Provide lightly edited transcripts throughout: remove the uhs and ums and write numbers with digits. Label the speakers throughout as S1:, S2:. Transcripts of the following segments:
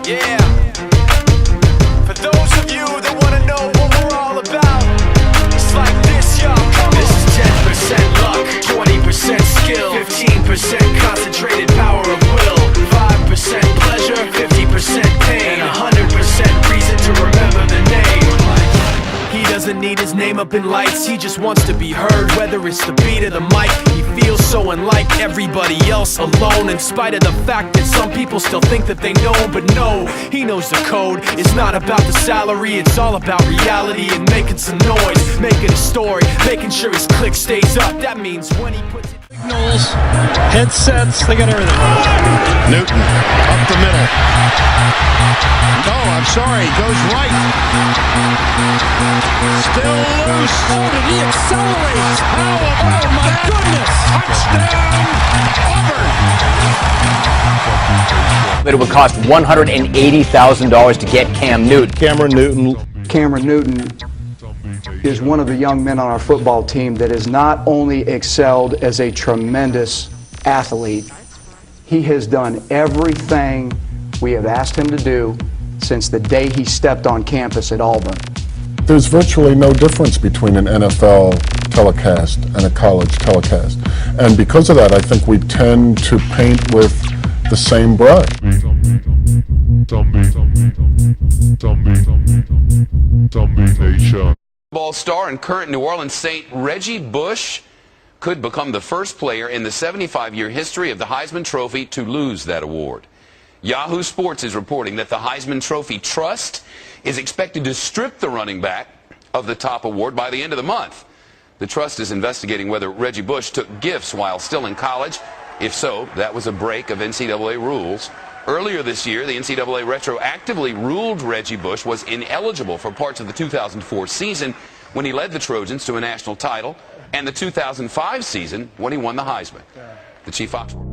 S1: Yeah. For those of you that want to know what we're all about, it's like this, y'all. This is 10% luck, 20% skill, 15% concentrated power of will, 5% pleasure, 50% pain, and 100% reason to remember the name. He doesn't need his name up in lights, he just wants to be heard, whether it's the beat or the mic. He feels so unlike everybody else, alone, in spite of the fact that some people still think that they know. But no, he knows the code. It's not about the salary, it's all about reality and making some noise, making a story, making sure his click stays up. That means when he puts it...
S2: Signals, headsets, they got everything.
S3: Newton, up the middle. No, I'm sorry, goes right. Still loose.
S2: Oh, did he accelerate?
S3: How about
S2: my
S3: goodness? Touchdown, Auburn.
S4: It would cost $180,000 to get Cam Newton.
S5: Cameron Newton is one of the young men on our football team that has not only excelled as a tremendous athlete, he has done everything we have asked him to do since the day he stepped on campus at Auburn.
S6: There's virtually no difference between an NFL telecast and a college telecast. And because of that, I think we tend to paint with the same brush.
S7: Ball star and current New Orleans Saint Reggie Bush could become the first player in the 75-year history of the Heisman Trophy to lose that award. Yahoo Sports is reporting that the Heisman Trophy Trust is expected to strip the running back of the top award by the end of the month. The trust is investigating whether Reggie Bush took gifts while still in college. If so, that was a break of NCAA rules. Earlier this year, the NCAA retroactively ruled Reggie Bush was ineligible for parts of the 2004 season when he led the Trojans to a national title, and the 2005 season when he won the Heisman. The Chief Oxford.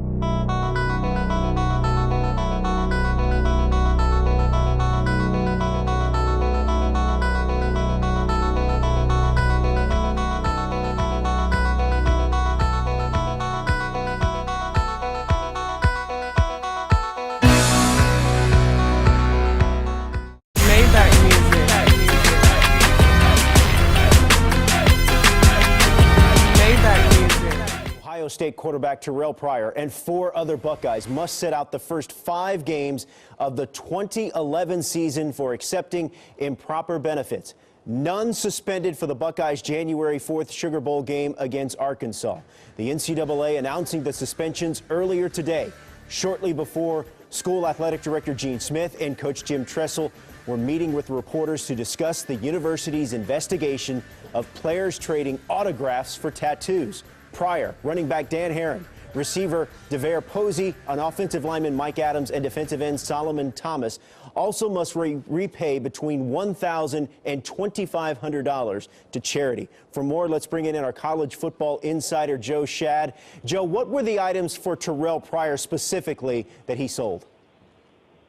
S8: Ohio State quarterback Terrell Pryor and 4 other Buckeyes must sit out the first 5 games of the 2011 season for accepting improper benefits. None suspended for the Buckeyes' January 4th Sugar Bowl game against Arkansas. The NCAA announcing the suspensions earlier today, shortly before school athletic director Gene Smith and coach Jim Tressel were meeting with reporters to discuss the university's investigation of players trading autographs for tattoos. Pryor, running back Dan Herron, receiver DeVare Posey, on offensive lineman Mike Adams, and defensive end Solomon Thomas also must repay between $1,000 and $2,500 to charity. For more, let's bring in our college football insider, Joe Shad. Joe, what were the items for Terrell Pryor specifically that he sold?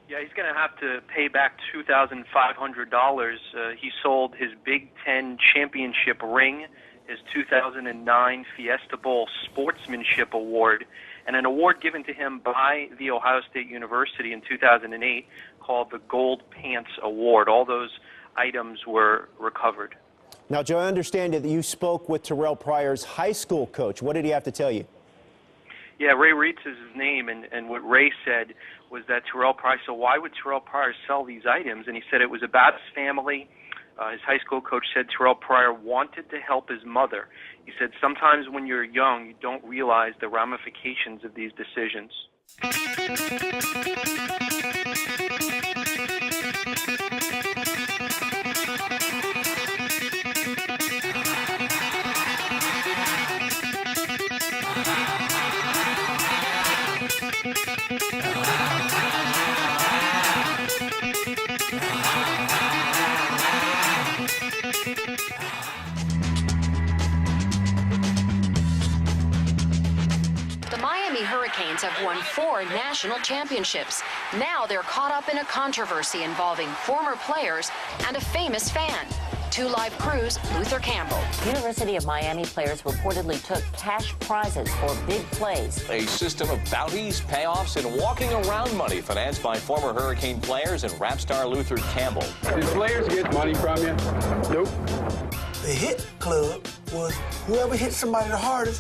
S9: Yeah, he's going to have to pay back $2,500. He sold his Big Ten championship ring, his 2009 Fiesta Bowl Sportsmanship Award, and an award given to him by The Ohio State University in 2008 called the Gold Pants Award. All those items were recovered.
S8: Now, Joe, I understand that you spoke with Terrell Pryor's high school coach. What did he have to tell you?
S9: Yeah, Ray Reitz is his name, and what Ray said was that Terrell Pryor, so why would Terrell Pryor sell these items? And he said it was about his family. His high school coach said Terrell Pryor wanted to help his mother. He said sometimes when you're young, you don't realize the ramifications of these decisions.
S10: The Miami Hurricanes have won 4 national championships. Now they're caught up in a controversy involving former players and a famous fan. 2 Live Crew's Luther Campbell.
S11: University of Miami players reportedly took cash prizes for big plays.
S12: A system of bounties, payoffs, and walking around money financed by former Hurricane players and rap star Luther Campbell.
S13: Did players get money from you? Nope.
S14: The hit club was whoever hit somebody the hardest,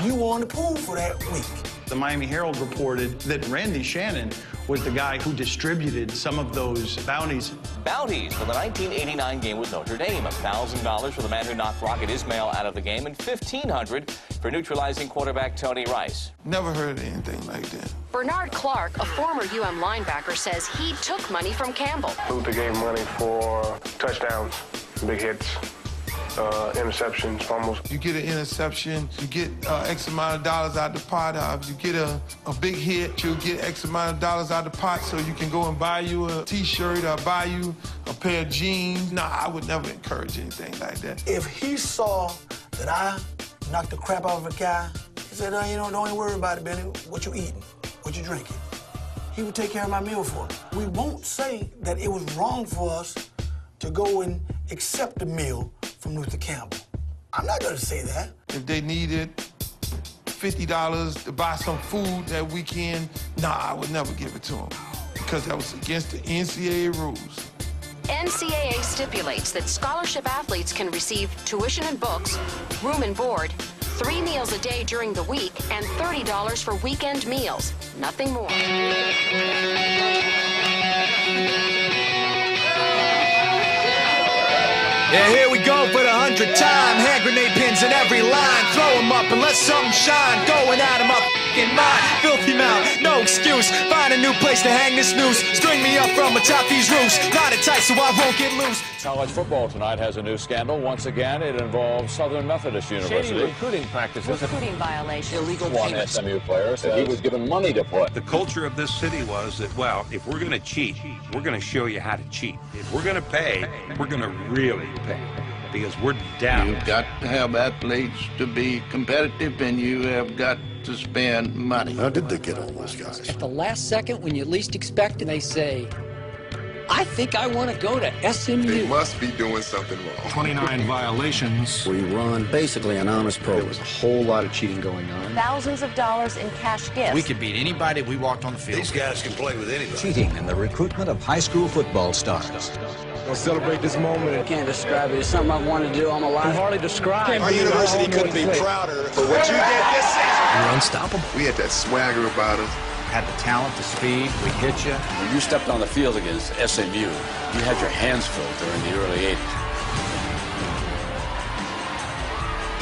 S14: you won the pool for that week.
S15: The Miami Herald reported that Randy Shannon was the guy who distributed some of those bounties.
S12: Bounties for the 1989 game with Notre Dame. $1,000 for the man who knocked Rocket Ismail out of the game, and $1,500 for neutralizing quarterback Tony Rice.
S16: Never heard of anything like that.
S10: Bernard Clark, a former UM linebacker, says he took money from Campbell.
S17: Luther gave money for touchdowns, big hits, interceptions, fumbles.
S16: You get an interception, you get X amount of dollars out the pot. If you get a big hit, you'll get X amount of dollars out the pot so you can go and buy you a T-shirt or buy you a pair of jeans. No, I would never encourage anything like that.
S14: If he saw that I knocked the crap out of a guy, he said, oh, you know, don't even worry about it, Benny. What you eating? What you drinking? He would take care of my meal for me. We won't say that it was wrong for us to go and accept the meal from Luther Campbell. I'm not gonna say that.
S16: If they needed $50 to buy some food that weekend, nah, I would never give it to them because that was against the NCAA rules.
S10: NCAA stipulates that scholarship athletes can receive tuition and books, room and board, 3 meals a day during the week, and $30 for weekend meals. Nothing more.
S1: Yeah, here we go for the 100th time. Hand grenade pins in every line. Throw them up and let something shine. Going out of my f***ing mind. Filthy mouth, no excuse. Find a new place to hang this noose. String me up from atop these roofs. Knot it tight so I won't get loose.
S18: College football tonight has a new scandal. Once again, it involves Southern Methodist University.
S12: Shady recruiting practices.
S11: Recruiting violations.
S18: Illegal one SMU player said he was given money to play.
S19: The culture of this city was that, well, if we're going to cheat, we're going to show you how to cheat. If we're going to pay, we're going to really pay. Because we're down.
S20: You've got to have athletes to be competitive, and you have got to spend money.
S6: How did they get all those guys?
S2: At the last second, when you least expect, and they say, I think I want to go to SMU.
S21: They must be doing something wrong.
S22: 29 violations.
S23: We run basically an honest program. There was a whole lot of cheating going on.
S11: Thousands of dollars in cash gifts.
S24: We could beat anybody we walked on the field.
S21: These guys can play with anybody.
S25: Cheating in the recruitment of high school football stars.
S21: We'll celebrate this moment.
S26: I can't describe it. It's something I've wanted to do all my life.
S2: You hardly describe.
S21: Our university couldn't be prouder for what you did this season.
S25: You're unstoppable.
S21: We had that swagger about us.
S24: Had the talent, the speed, we hit you.
S27: When you stepped on the field against SMU, you had your hands full during the early 80s.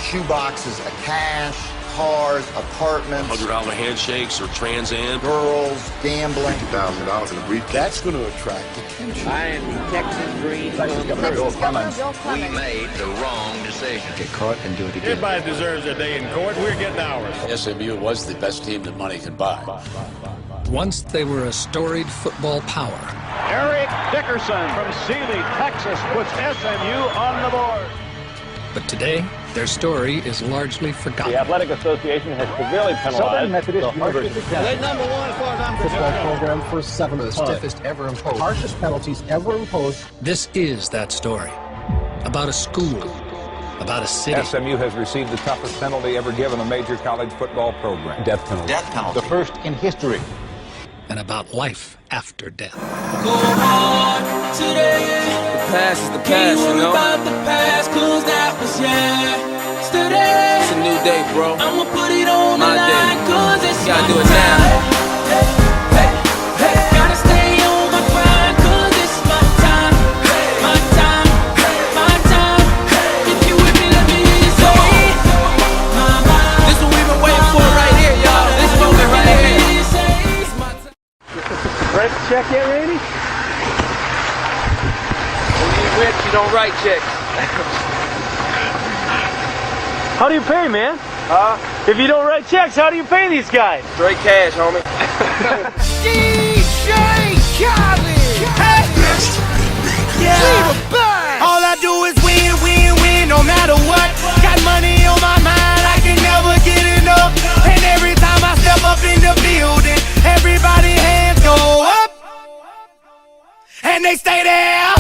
S28: Shoe boxes of cash, cars, apartments.
S21: $100 handshakes or Trans Am.
S28: Girls, gambling.
S21: $2,000 in a briefcase.
S28: That's going to attract attention.
S26: I am Texas Green.
S25: We made the wrong decision.
S23: Get caught and do it again.
S22: Everybody deserves a day in court. We're getting ours.
S27: SMU was the best team that money can buy.
S25: Once they were a storied football power.
S22: Eric Dickerson from Sealy, Texas, puts SMU on the board.
S25: But today, their story is largely forgotten.
S29: The Athletic Association has severely penalized
S22: Southern Methodist
S29: University.
S22: They're number one as far as I'm
S23: Football
S22: concerned.
S23: program for 7 of the stiffest ever imposed. Harshest penalties ever imposed.
S25: This is that story. About a school. About a city.
S29: SMU has received the toughest penalty ever given a major college football program.
S23: Death penalty.
S29: Death penalty. The first in history.
S25: And about life after death.
S1: Go on today. The past is the past, you know. About the past, cause that was yesterday. It's a new day, bro. I'ma put it on my day. Cause it's gotta do it now. Gotta stay on my grind, cause it's my time. My time, my time. If you with me, let me hear you say this what we've been waiting for right here, y'all. This moment right here.
S22: Write the check yet, Randy?
S1: When you rich, you don't write checks.
S22: How do you pay, man? If you don't write checks, how do you pay these guys?
S1: Straight cash, homie. DJ Khaled! Yeah! All I do is win, win, win, no matter what. Got money on my mind, I can never get enough. And every time I step up in the building, everybody hands go up. And they stay there.